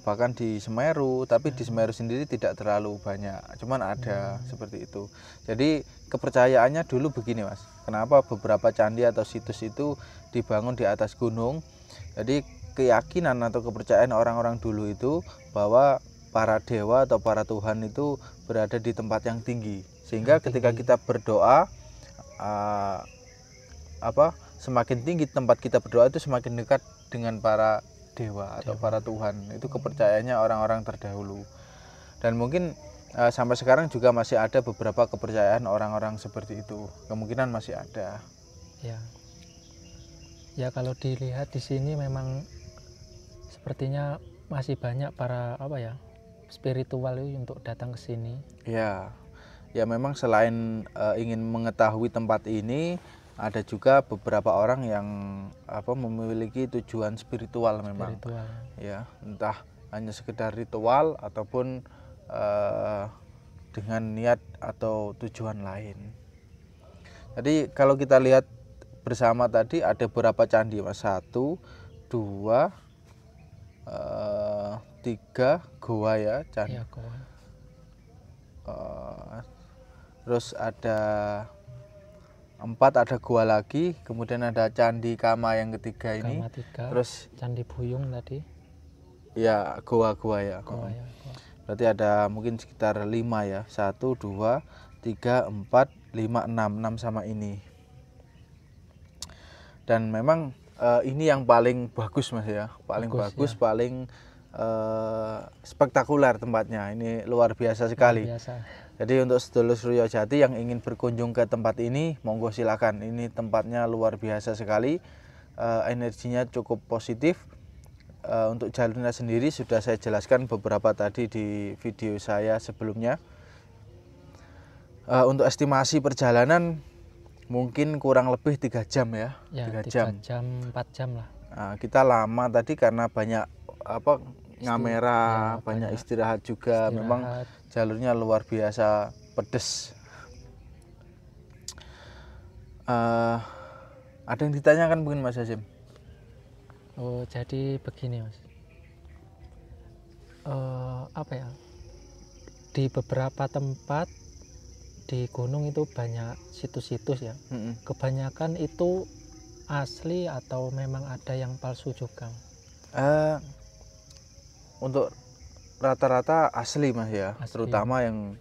bahkan di Semeru. Tapi di Semeru sendiri tidak terlalu banyak, cuman ada seperti itu. Jadi kepercayaannya dulu begini Mas, kenapa beberapa candi atau situs itu dibangun di atas gunung? Jadi keyakinan atau kepercayaan orang-orang dulu itu bahwa para dewa atau para Tuhan itu berada di tempat yang tinggi, sehingga ketika kita berdoa semakin tinggi tempat kita berdoa itu semakin dekat dengan para dewa atau para Tuhan. Itu kepercayaannya orang-orang terdahulu. Dan mungkin sampai sekarang juga masih ada beberapa kepercayaan orang-orang seperti itu. Kemungkinan masih ada. Ya. Ya kalau dilihat di sini memang sepertinya masih banyak para spiritual itu untuk datang ke sini. Ya. Ya memang selain ingin mengetahui tempat ini, ada juga beberapa orang yang memiliki tujuan spiritual memang. Ya, entah hanya sekedar ritual ataupun dengan niat atau tujuan lain. Jadi kalau kita lihat bersama tadi ada beberapa candi Mas, 1, 2, 3 goa ya candi. Ya, goa. Terus ada 4 ada gua lagi, kemudian ada Candi Kama yang ketiga ini. Kama 3, terus Candi Buyung tadi. Ya, goa-goa ya. Goa, ya. Berarti ada mungkin sekitar 5 ya. 1, 2, 3, 4, 5, 6 sama ini. Dan memang ini yang paling bagus Mas ya. Paling bagus ya. Paling spektakuler tempatnya. Ini luar biasa sekali. Luar biasa. Jadi untuk sedulur Suryo Jati yang ingin berkunjung ke tempat ini, monggo silakan. Ini tempatnya luar biasa sekali, energinya cukup positif. Untuk jalurnya sendiri sudah saya jelaskan beberapa tadi di video saya sebelumnya. Untuk estimasi perjalanan mungkin kurang lebih 3 jam ya, 3 jam, 4 jam lah. Kita lama tadi karena banyak ngamera, banyak istirahat juga. Memang jalurnya luar biasa pedes. Ada yang ditanyakan mungkin Mas Hasim? Oh jadi begini Mas, di beberapa tempat di gunung itu banyak situs-situs ya. Kebanyakan itu asli atau memang ada yang palsu juga? Untuk rata-rata asli Mas ya, asli. Terutama yang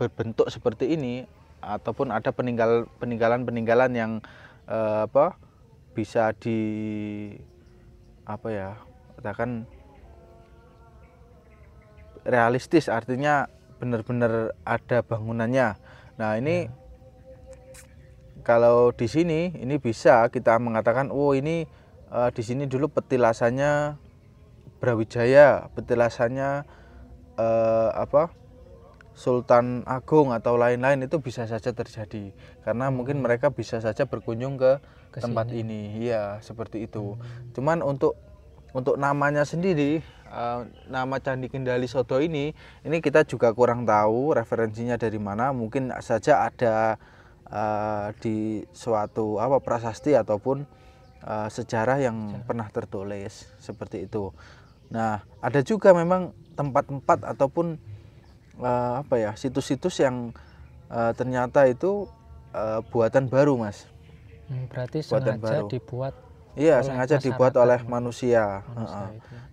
berbentuk seperti ini ataupun ada peninggalan-peninggalan yang bisa katakan realistis, artinya benar-benar ada bangunannya. Nah ini kalau di sini ini bisa kita mengatakan, oh ini di sini dulu petilasannya Brawijaya, petilasannya Sultan Agung atau lain-lain, itu bisa saja terjadi karena mungkin mereka bisa saja berkunjung ke tempat ini. Iya, seperti itu. Cuman untuk namanya sendiri, nama Candi Kendali Sodo ini kita juga kurang tahu referensinya dari mana. Mungkin saja ada di suatu prasasti ataupun sejarah yang pernah tertulis seperti itu. Nah, ada juga memang tempat-tempat ataupun situs-situs yang ternyata itu buatan baru, Mas. Berarti buatan sengaja baru. dibuat. Iya, sengaja dibuat oleh manusia.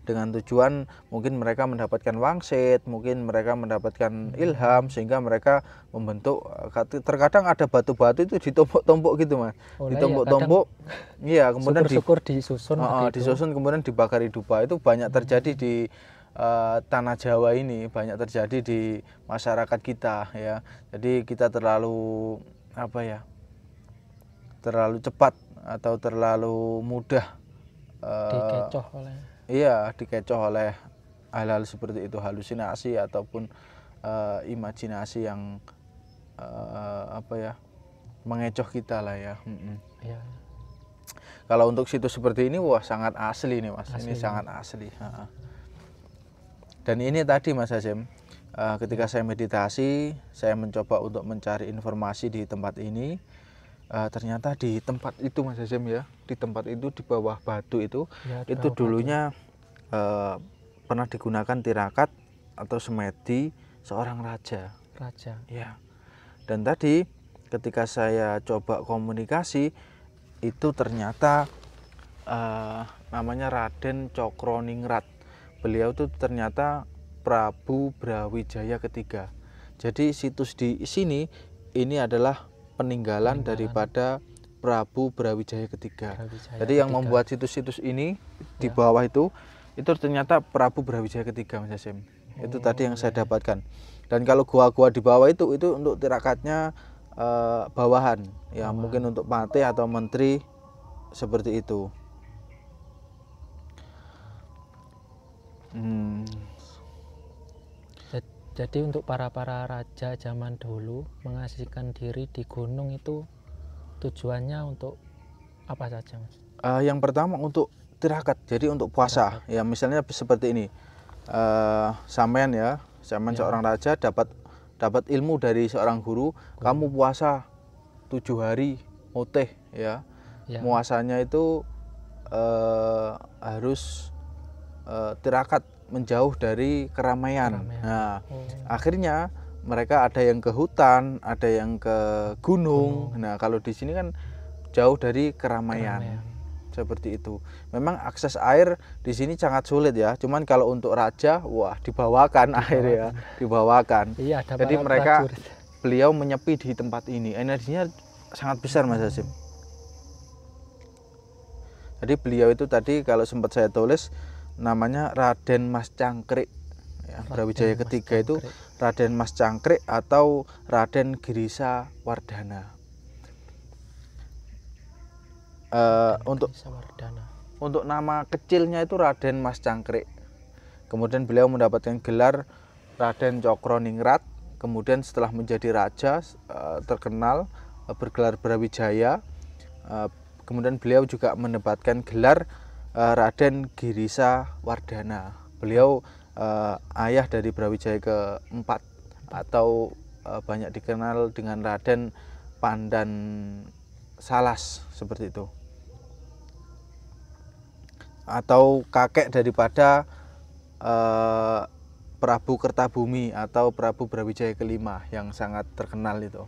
Dengan tujuan mungkin mereka mendapatkan wangsit, mungkin mereka mendapatkan ilham, sehingga mereka membentuk. Terkadang ada batu-batu itu ditumpuk-tumpuk gitu, Mas. Ditumpuk-tumpuk. Iya, kemudian syukur disusun. Disusun kemudian dibakari dupa. Itu banyak terjadi di tanah Jawa ini, banyak terjadi di masyarakat kita ya. Jadi kita terlalu cepat atau terlalu mudah dikecoh oleh hal-hal seperti itu, halusinasi ataupun imajinasi yang mengecoh kita lah ya. Kalau untuk situs seperti ini, wah sangat asli nih, Mas. Ini sangat asli. Dan ini tadi, Mas Hasyim, ketika saya meditasi, saya mencoba untuk mencari informasi di tempat ini. Ternyata di tempat itu, Mas Hasyim ya, di tempat itu di bawah batu itu dulunya pernah digunakan tirakat atau semedi seorang raja. Ya. Dan tadi ketika saya coba komunikasi, itu ternyata namanya Raden Cokroningrat. Beliau itu ternyata Prabu Brawijaya ketiga. Jadi situs di sini ini adalah peninggalan daripada Prabu Brawijaya ketiga. Jadi yang membuat situs-situs ini di bawah itu ternyata Prabu Brawijaya ketiga, Mas Hasyim. Itu tadi yang saya dapatkan. Dan kalau gua-gua di bawah itu untuk tirakatnya bawahan, ya mungkin untuk patih atau menteri seperti itu. Jadi untuk para raja zaman dulu mengasihkan diri di gunung itu tujuannya untuk apa saja, Mas? Yang pertama untuk tirakat, jadi untuk puasa. Ya misalnya seperti ini, sampean seorang raja dapat ilmu dari seorang guru, kamu puasa 7 hari mutih ya. Puasanya itu harus tirakat, menjauh dari keramaian. Nah, akhirnya mereka ada yang ke hutan, ada yang ke gunung. Nah, kalau di sini kan jauh dari keramaian. Seperti itu. Memang akses air di sini sangat sulit ya. Cuman kalau untuk raja, wah dibawakan air ya, dibawakan. Iya, jadi beliau menyepi di tempat ini. Energinya sangat besar, Mas Hasyim. Jadi beliau itu tadi kalau sempat saya tulis namanya Raden Mas Cangkrik ya, Brawijaya ketiga itu Raden Mas Cangkrik atau Raden Girisa Wardana. Untuk nama kecilnya itu Raden Mas Cangkrik. Kemudian beliau mendapatkan gelar Raden Cokroningrat. Kemudian setelah menjadi raja terkenal bergelar Brawijaya. Kemudian beliau juga mendapatkan gelar Raden Girisa Wardana. Beliau ayah dari Brawijaya keempat atau banyak dikenal dengan Raden Pandan Salas seperti itu. Atau kakek daripada Prabu Kertabumi atau Prabu Brawijaya kelima yang sangat terkenal itu.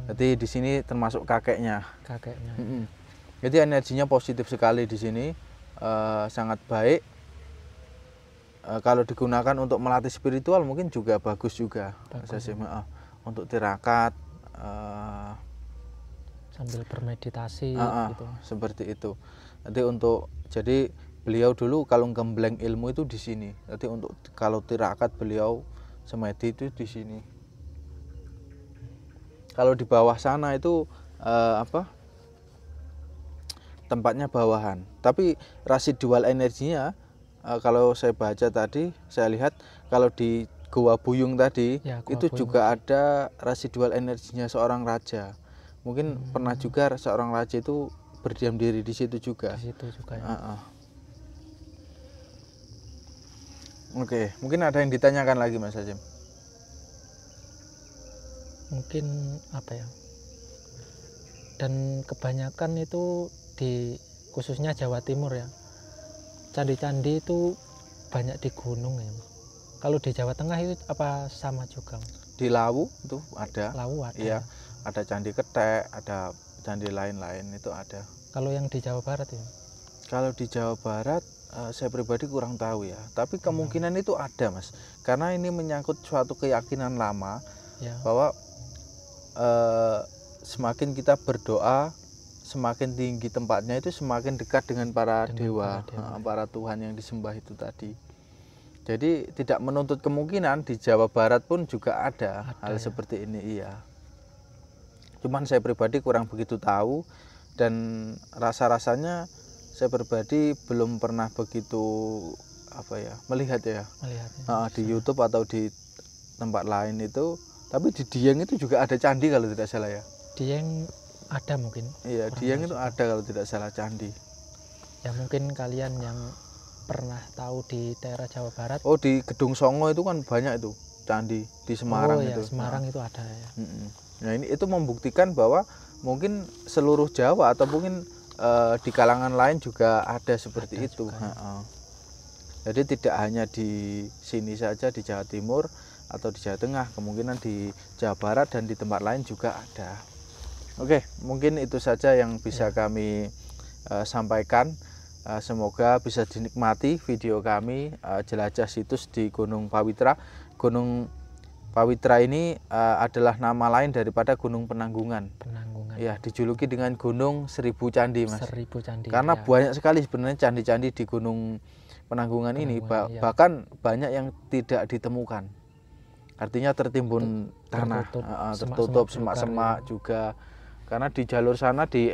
Jadi di sini termasuk kakeknya. Jadi energinya positif sekali di sini. Sangat baik. Kalau digunakan untuk melatih spiritual mungkin juga bagus juga. Untuk tirakat sambil bermeditasi gitu. Seperti itu. Jadi beliau dulu kalau gembleng ilmu itu di sini. Jadi untuk kalau tirakat beliau semedi itu di sini. Kalau di bawah sana itu tempatnya bawahan. Tapi residual energinya kalau saya baca tadi, saya lihat kalau di Goa Buyung tadi Ya, Goa itu Buyung juga tadi. ada residual energinya seorang raja. Mungkin pernah juga seorang raja itu berdiam diri di situ juga. Di situ juga ya. Oke, mungkin ada yang ditanyakan lagi Mas Hashim? Mungkin apa ya? Dan kebanyakan itu khususnya Jawa Timur ya. Candi-candi itu banyak di gunung ya. Kalau di Jawa Tengah itu apa sama juga? Di Lawu itu ada. Lawu ada. Iya, ada candi Ketek, ada candi lain-lain itu ada. Kalau yang di Jawa Barat ya? Kalau di Jawa Barat saya pribadi kurang tahu ya. Tapi kemungkinan itu ada Mas. Karena ini menyangkut suatu keyakinan lama Ya. bahwa semakin kita berdoa, semakin tinggi tempatnya itu semakin dekat dengan para dewa, para Tuhan yang disembah itu tadi. Jadi tidak menuntut kemungkinan di Jawa Barat pun juga ada hal ya. seperti ini, iya. Cuman saya pribadi kurang begitu tahu dan rasa-rasanya saya pribadi belum pernah begitu melihat ya. Di YouTube atau di tempat lain itu. Tapi di Dieng itu juga ada candi kalau tidak salah ya. Dieng ada mungkin. Iya, Dieng itu ada kalau tidak salah candi. Ya mungkin kalian yang pernah tahu di daerah Jawa Barat. Oh, di Gedung Songo itu kan banyak itu candi di Semarang itu. Semarang itu ada ya. Nah, ini itu membuktikan bahwa mungkin seluruh Jawa atau mungkin di kalangan lain juga ada seperti itu. Jadi tidak hanya di sini saja di Jawa Timur atau di Jawa Tengah, kemungkinan di Jawa Barat dan di tempat lain juga ada. Oke, mungkin itu saja yang bisa kami sampaikan. Semoga bisa dinikmati video kami jelajah situs di Gunung Pawitra. Gunung Pawitra ini adalah nama lain daripada Gunung Penanggungan. Ya, dijuluki dengan Gunung Seribu Candi, Mas. 1000 candi. Karena banyak sekali sebenarnya candi-candi di Gunung Penanggungan ini, bahkan banyak yang tidak ditemukan. Artinya tertimbun tanah, tertutup semak-semak juga. Karena di jalur sana di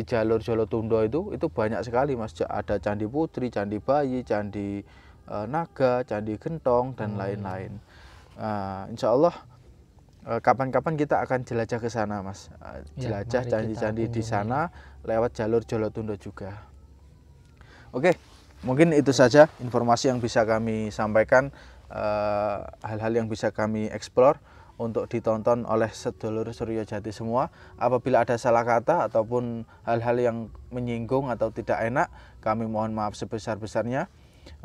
jalur Jolotundo itu banyak sekali Mas. Ada Candi Putri, Candi Bayi, Candi Naga, Candi Gentong dan lain-lain. Insya Allah kapan-kapan kita akan jelajah ke sana Mas. Jelajah candi-candi di sana lewat jalur Jolotundo juga. Oke, mungkin itu saja informasi yang bisa kami sampaikan. Hal-hal yang bisa kami eksplor untuk ditonton oleh sedulur Suryo Jati semua. Apabila ada salah kata ataupun hal-hal yang menyinggung atau tidak enak, kami mohon maaf sebesar-besarnya.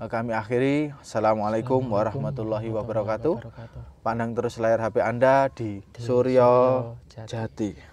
Kami akhiri. Assalamualaikum warahmatullahi wabarakatuh. Pandang terus layar HP Anda di Suryo Jati.